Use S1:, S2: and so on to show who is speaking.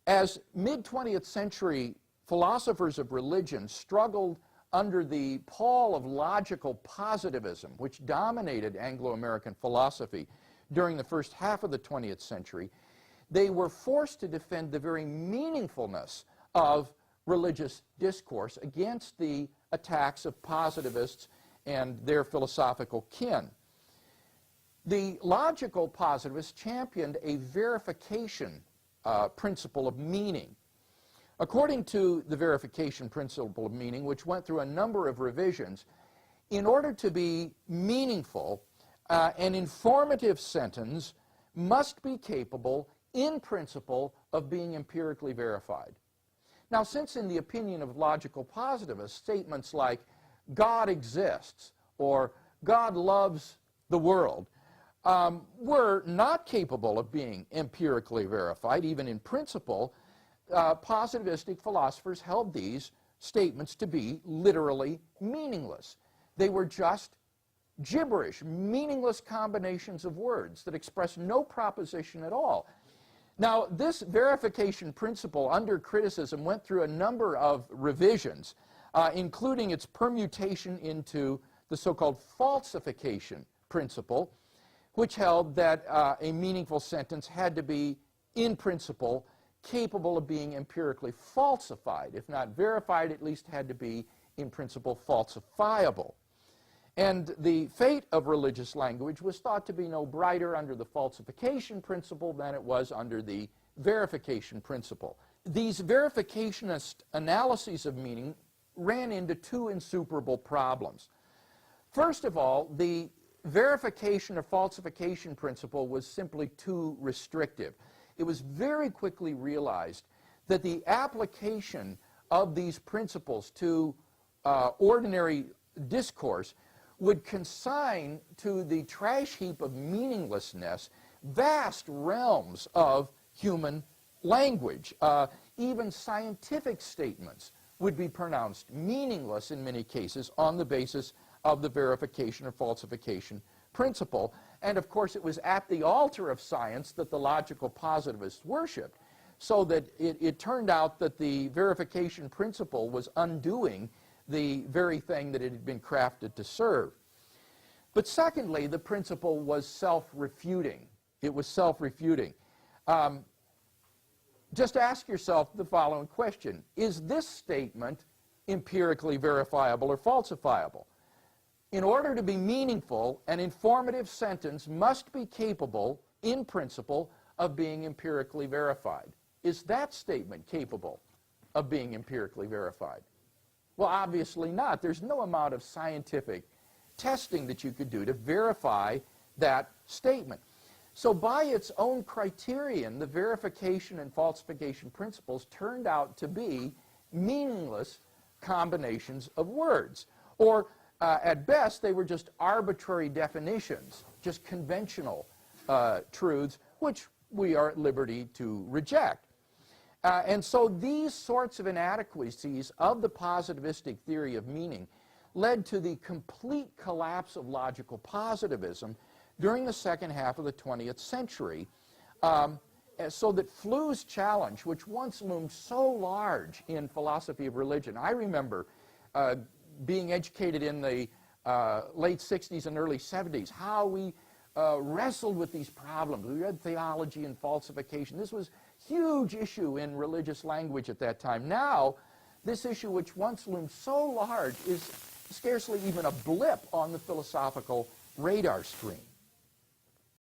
S1: As mid-20th century philosophers of religion struggled under the pall of logical positivism, which dominated Anglo-American philosophy during the first half of the 20th century, they were forced to defend the very meaningfulness of religious discourse against the attacks of positivists and their philosophical kin. The logical positivists championed a verification principle of meaning. According to the verification principle of meaning, which went through a number of revisions, in order to be meaningful, an informative sentence must be capable, in principle, of being empirically verified. Now, since in the opinion of logical positivists, statements like God exists or God loves the world were not capable of being empirically verified, even in principle, positivistic philosophers held these statements to be literally meaningless. They were just gibberish, meaningless combinations of words that express no proposition at all. Now, this verification principle under criticism went through a number of revisions, including its permutation into the so-called falsification principle, which held that a meaningful sentence had to be, in principle, capable of being empirically falsified. If not verified, at least had to be, in principle, falsifiable. And the fate of religious language was thought to be no brighter under the falsification principle than it was under the verification principle. These verificationist analyses of meaning ran into two insuperable problems. First of all, the verification or falsification principle was simply too restrictive. It was very quickly realized that the application of these principles to ordinary discourse would consign to the trash heap of meaninglessness vast realms of human language. Even scientific statements would be pronounced meaningless in many cases on the basis of the verification or falsification principle. And of course, it was at the altar of science that the logical positivists worshipped, so that it turned out that the verification principle was undoing the very thing that it had been crafted to serve. But secondly, the principle was self-refuting. It was self-refuting. Just ask yourself the following question: is this statement empirically verifiable or falsifiable? In order to be meaningful, an informative sentence must be capable, in principle, of being empirically verified. Is that statement capable of being empirically verified? Well, obviously not. There's no amount of scientific testing that you could do to verify that statement. So by its own criterion, the verification and falsification principles turned out to be meaningless combinations of words. Or at best, they were just arbitrary definitions, just conventional truths, which we are at liberty to reject. And so these sorts of inadequacies of the positivistic theory of meaning led to the complete collapse of logical positivism during the second half of the 20th century, so that Flu's challenge, which once loomed so large in philosophy of religion — I remember being educated in the late 60s and early 70s, how we wrestled with these problems. We read theology and falsification. This was a huge issue in religious language at that time. Now, this issue, which once loomed so large, is scarcely even a blip on the philosophical radar screen.